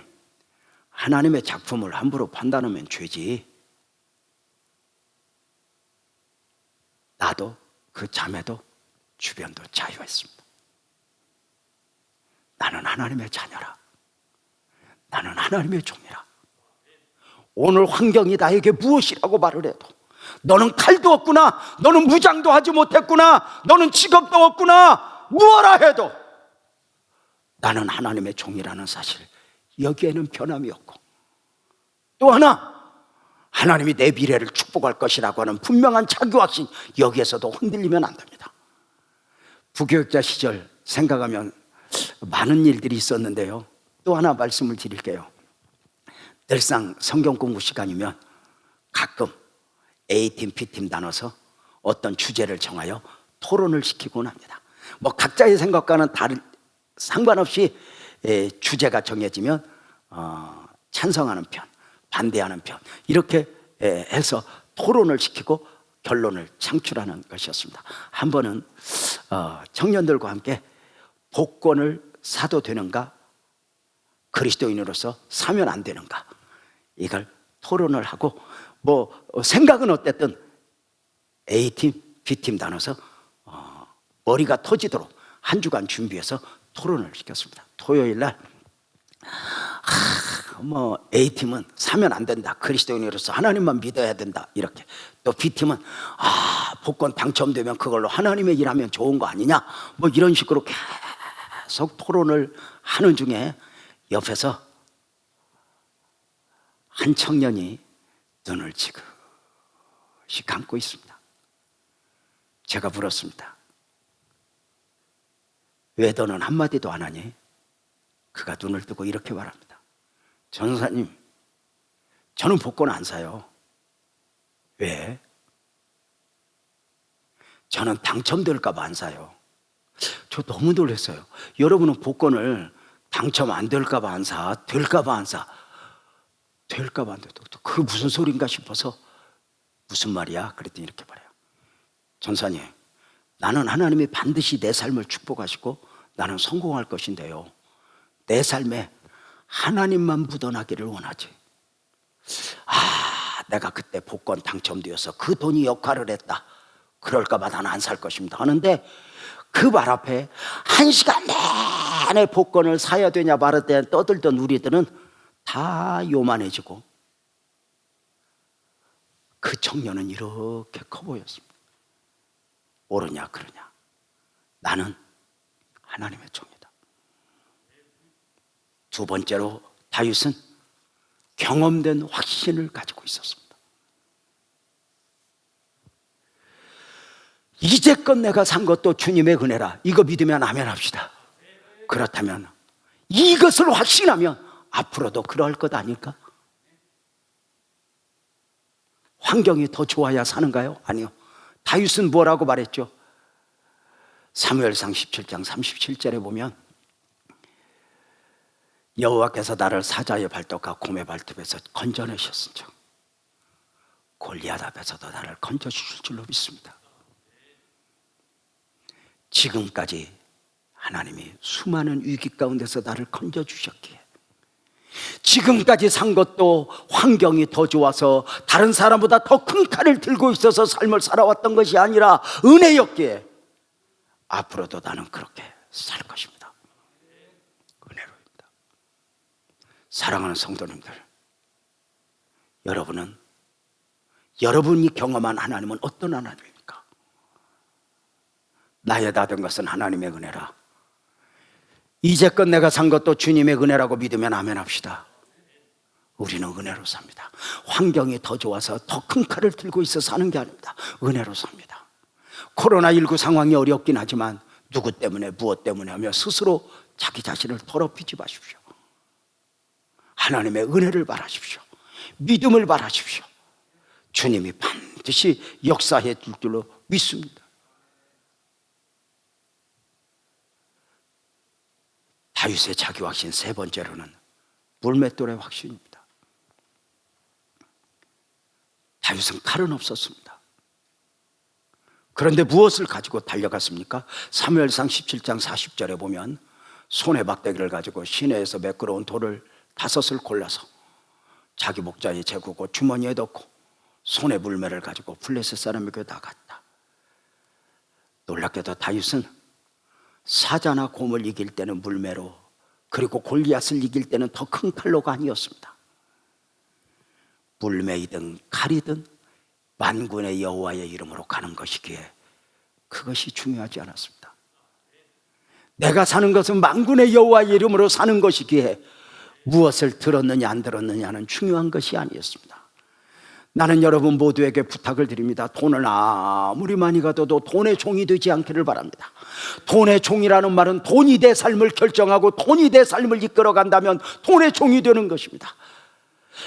하나님의 작품을 함부로 판단하면 죄지. 나도 그 자매도 주변도 자유했습니다. 나는 하나님의 자녀라. 나는 하나님의 종이라. 오늘 환경이 나에게 무엇이라고 말을 해도, 너는 칼도 없구나, 너는 무장도 하지 못했구나, 너는 직업도 없구나, 무엇라 해도 나는 하나님의 종이라는 사실, 여기에는 변함이 없고, 또 하나, 하나님이 내 미래를 축복할 것이라고 하는 분명한 자기확신, 여기에서도 흔들리면 안 됩니다. 부교육자 시절 생각하면 많은 일들이 있었는데요, 또 하나 말씀을 드릴게요. 늘상 성경 공부 시간이면 가끔 A팀, B팀 나눠서 어떤 주제를 정하여 토론을 시키곤 합니다. 뭐 각자의 생각과는 다른, 상관없이 주제가 정해지면 찬성하는 편, 반대하는 편, 이렇게 해서 토론을 시키고 결론을 창출하는 것이었습니다. 한 번은 청년들과 함께 복권을 사도 되는가, 그리스도인으로서 사면 안 되는가, 이걸 토론을 하고, 뭐 생각은 어쨌든 A팀, B팀 나눠서 머리가 터지도록 한 주간 준비해서 토론을 시켰습니다. 토요일 날 뭐 A팀은 사면 안 된다, 그리스도인으로서 하나님만 믿어야 된다, 이렇게. 또 B팀은 복권 당첨되면 그걸로 하나님의 일하면 좋은 거 아니냐, 뭐 이런 식으로 계속 토론을 하는 중에 옆에서 한 청년이 눈을 지그시 감고 있습니다. 제가 물었습니다. 왜 너는 한마디도 안 하니? 그가 눈을 뜨고 이렇게 말합니다. 전사님, 저는 복권 안 사요. 왜? 저는 당첨될까 봐 안 사요. 저 너무 놀랐어요. 여러분은 복권을 당첨 안 될까 봐 안 사, 될까 봐 안 사? 될까 봐 안 돼. 그게 무슨 소린가 싶어서 무슨 말이야? 그랬더니 이렇게 말해요. 전사님, 나는 하나님이 반드시 내 삶을 축복하시고 나는 성공할 것인데요, 내 삶에 하나님만 묻어나기를 원하지. 내가 그때 복권 당첨되어서 그 돈이 역할을 했다, 그럴까 봐 나는 안 살 것입니다 하는데, 그 말 앞에 1시간 내내 복권을 사야 되냐 말아야 되냐 떠들던 우리들은 다 요만해지고, 그 청년은 이렇게 커 보였습니다. 모르냐 그러냐, 나는 하나님의 종이다. 두 번째로 다윗은 경험된 확신을 가지고 있었습니다. 이제껏 내가 산 것도 주님의 은혜라, 이거 믿으면 아멘 합시다. 그렇다면 이것을 확신하면 앞으로도 그럴 것 아닐까? 환경이 더 좋아야 사는가요? 아니요. 다윗은 뭐라고 말했죠? 사무엘상 17장 37절에 보면, 여호와께서 나를 사자의 발톱과 곰의 발톱에서 건져내셨은즉 골리앗 앞에서도 나를 건져주실 줄로 믿습니다. 지금까지 하나님이 수많은 위기 가운데서 나를 건져주셨기에, 지금까지 산 것도 환경이 더 좋아서 다른 사람보다 더 큰 칼을 들고 있어서 삶을 살아왔던 것이 아니라 은혜였기에 앞으로도 나는 그렇게 살 것입니다. 은혜로입니다. 사랑하는 성도님들, 여러분이 경험한 하나님은 어떤 하나님입니까? 나의 다 된 것은 하나님의 은혜라, 이제껏 내가 산 것도 주님의 은혜라고 믿으면 아멘 합시다. 우리는 은혜로 삽니다. 환경이 더 좋아서 더 큰 칼을 들고 있어 사는 게 아닙니다. 은혜로 삽니다. 코로나19 상황이 어렵긴 하지만 누구 때문에 무엇 때문에 하며 스스로 자기 자신을 더럽히지 마십시오. 하나님의 은혜를 바라십시오. 믿음을 바라십시오. 주님이 반드시 역사해 줄 줄로 믿습니다. 다윗의 자기 확신 세 번째로는 물맷돌의 확신입니다. 다윗은 칼은 없었습니다. 그런데 무엇을 가지고 달려갔습니까? 사무엘상 17장 40절에 보면 손에 막대기를 가지고 시내에서 매끄러운 돌을 5을 골라서 자기 목자에 재구고 주머니에 넣고 손에 물매를 가지고 블레셋 사람에게 나갔다. 놀랍게도 다윗은 사자나 곰을 이길 때는 물매로 그리고 골리앗을 이길 때는 더 큰 칼로가 아니었습니다. 물매이든 칼이든 만군의 여호와의 이름으로 가는 것이기에 그것이 중요하지 않았습니다. 내가 사는 것은 만군의 여호와의 이름으로 사는 것이기에 무엇을 들었느냐 안 들었느냐는 중요한 것이 아니었습니다. 나는 여러분 모두에게 부탁을 드립니다. 돈을 아무리 많이 가져도 돈의 종이 되지 않기를 바랍니다. 돈의 종이라는 말은 돈이 내 삶을 결정하고 돈이 내 삶을 이끌어간다면 돈의 종이 되는 것입니다.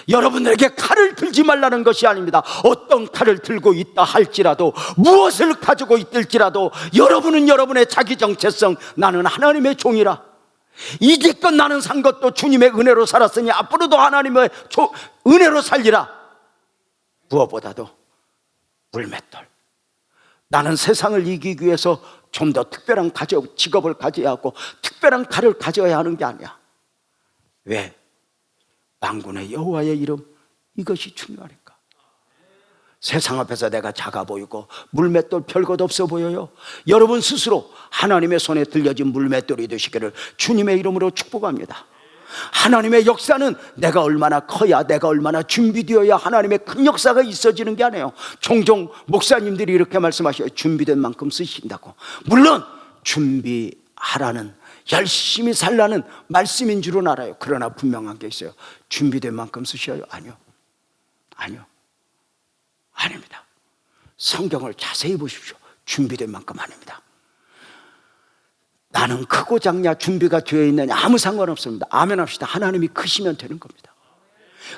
여러분들에게 칼을 들지 말라는 것이 아닙니다. 어떤 칼을 들고 있다 할지라도, 무엇을 가지고 있을지라도 여러분은 여러분의 자기 정체성, 나는 하나님의 종이라, 이제껏 나는 산 것도 주님의 은혜로 살았으니 앞으로도 하나님의 은혜로 살리라. 무엇보다도 물맷돌, 나는 세상을 이기기 위해서 좀 더 특별한 직업을 가져야 하고 특별한 칼을 가져야 하는 게 아니야. 왜? 만군의 여호와의 이름, 이것이 중요하니까. 세상 앞에서 내가 작아 보이고 물맷돌 별것 없어 보여요. 여러분 스스로 하나님의 손에 들려진 물맷돌이 되시기를 주님의 이름으로 축복합니다. 하나님의 역사는 내가 얼마나 커야, 내가 얼마나 준비되어야 하나님의 큰 역사가 있어지는 게 아니에요. 종종 목사님들이 이렇게 말씀하셔요. 준비된 만큼 쓰신다고. 물론 준비하라는, 열심히 살라는 말씀인 줄은 알아요. 그러나 분명한 게 있어요. 준비된 만큼 쓰셔요? 아니요. 아닙니다. 성경을 자세히 보십시오. 준비된 만큼 아닙니다. 나는 크고 작냐, 준비가 되어 있느냐 아무 상관없습니다. 아멘 합시다. 하나님이 크시면 되는 겁니다.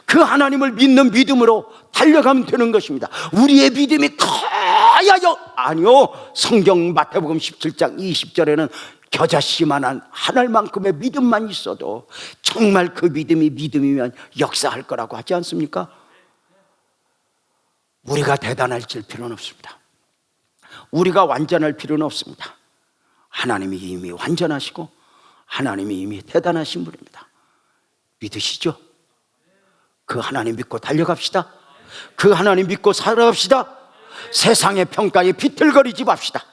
그 하나님을 믿는 믿음으로 달려가면 되는 것입니다. 우리의 믿음이 커야요? 아니요. 성경 마태복음 17장 20절에는 겨자씨만한 하늘만큼의 믿음만 있어도 정말 그 믿음이 믿음이면 역사할 거라고 하지 않습니까? 우리가 대단해질 필요는 없습니다. 우리가 완전할 필요는 없습니다. 하나님이 이미 완전하시고 하나님이 이미 대단하신 분입니다. 믿으시죠? 그 하나님 믿고 달려갑시다. 그 하나님 믿고 살아갑시다. 세상의 평가에 비틀거리지 맙시다.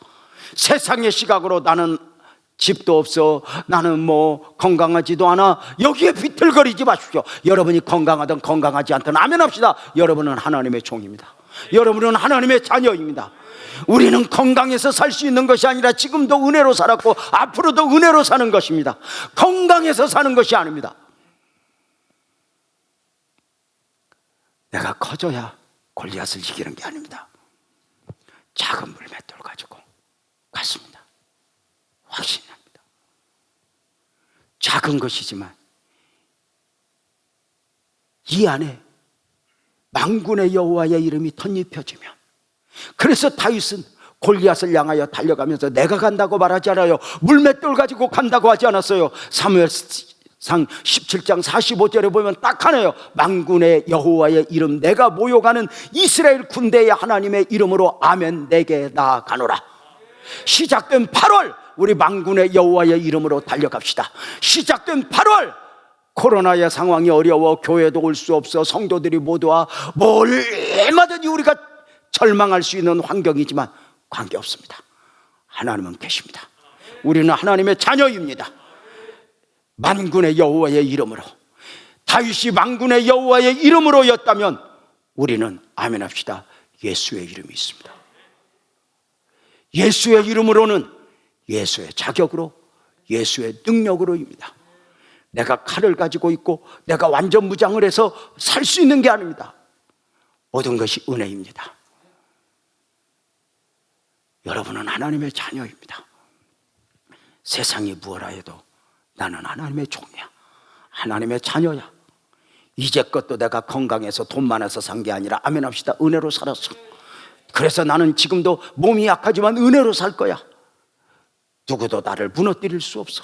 세상의 시각으로 나는 집도 없어, 나는 뭐 건강하지도 않아, 여기에 비틀거리지 마십시오. 여러분이 건강하든 건강하지 않든 아멘 합시다. 여러분은 하나님의 종입니다. 여러분은 하나님의 자녀입니다. 우리는 건강해서 살 수 있는 것이 아니라 지금도 은혜로 살았고 앞으로도 은혜로 사는 것입니다. 건강해서 사는 것이 아닙니다. 내가 커져야 골리앗을 이기는 게 아닙니다. 작은 물맷돌 가지고 갔습니다. 확신이 납니다. 작은 것이지만 이 안에 만군의 여호와의 이름이 덧입혀지면, 그래서 다윗은 골리앗을 향하여 달려가면서 내가 간다고 말하지 않아요. 물맷돌 가지고 간다고 하지 않았어요. 사무엘상 17장 45절에 보면 딱 하네요. 만군의 여호와의 이름, 내가 모여가는 이스라엘 군대의 하나님의 이름으로 아멘, 내게 나아가노라. 시작된 8월, 우리 만군의 여호와의 이름으로 달려갑시다. 시작된 8월, 코로나의 상황이 어려워 교회도 올 수 없어 성도들이 모두와 얼마든지 우리가 절망할 수 있는 환경이지만 관계없습니다. 하나님은 계십니다. 우리는 하나님의 자녀입니다. 만군의 여호와의 이름으로, 다윗이 만군의 여호와의 이름으로였다면 우리는 아멘 합시다. 예수의 이름이 있습니다. 예수의 이름으로는 예수의 자격으로, 예수의 능력으로입니다. 내가 칼을 가지고 있고 내가 완전 무장을 해서 살 수 있는 게 아닙니다. 모든 것이 은혜입니다. 여러분은 하나님의 자녀입니다. 세상이 무엇라 해도 나는 하나님의 종이야, 하나님의 자녀야. 이제껏도 내가 건강해서 돈 많아서 산 게 아니라 아멘 합시다. 은혜로 살았어. 그래서 나는 지금도 몸이 약하지만 은혜로 살 거야. 누구도 나를 무너뜨릴 수 없어.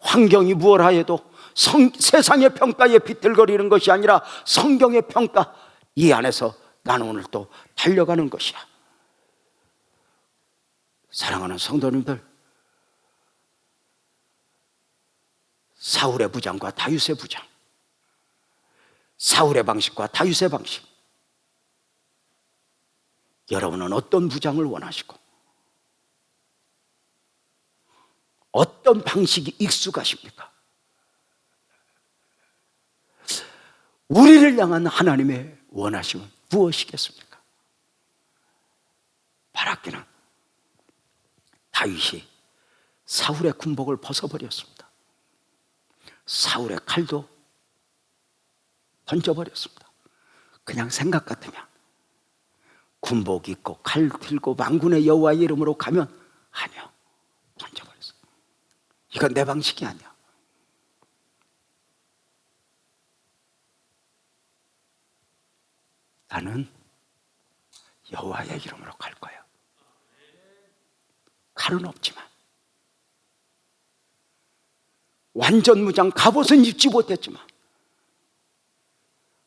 환경이 무엇라 해도 세상의 평가에 비틀거리는 것이 아니라 성경의 평가, 이 안에서 나는 오늘 또 달려가는 것이야. 사랑하는 성도님들, 사울의 부장과 다윗의 부장, 사울의 방식과 다윗의 방식, 여러분은 어떤 부장을 원하시고 어떤 방식이 익숙하십니까? 우리를 향한 하나님의 원하심은 무엇이겠습니까? 바라기는 다윗이 사울의 군복을 벗어버렸습니다. 사울의 칼도 던져버렸습니다. 그냥 생각 같으면 군복 입고 칼 들고 만군의 여호와의 이름으로 가면 아니요, 던져버렸어요. 이건 내 방식이 아니야. 나는 여호와의 이름으로 갈 거야. 칼은 없지만, 완전 무장 갑옷은 입지 못했지만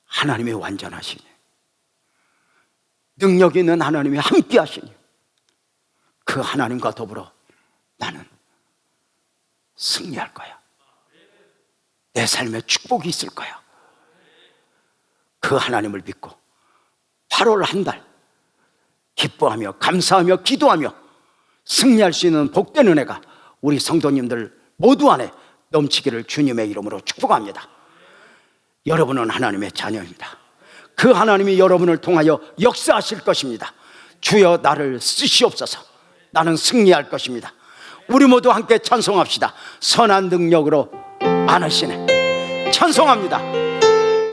하나님의 완전하시니, 능력 있는 하나님이 함께 하시니, 그 하나님과 더불어 나는 승리할 거야. 내 삶에 축복이 있을 거야. 그 하나님을 믿고 8월 한 달 기뻐하며 감사하며 기도하며 승리할 수 있는 복된 은혜가 우리 성도님들 모두 안에 넘치기를 주님의 이름으로 축복합니다. 여러분은 하나님의 자녀입니다. 그 하나님이 여러분을 통하여 역사하실 것입니다. 주여 나를 쓰시옵소서. 나는 승리할 것입니다. 우리 모두 함께 찬송합시다. 선한 능력으로 안으시네. 찬송합니다.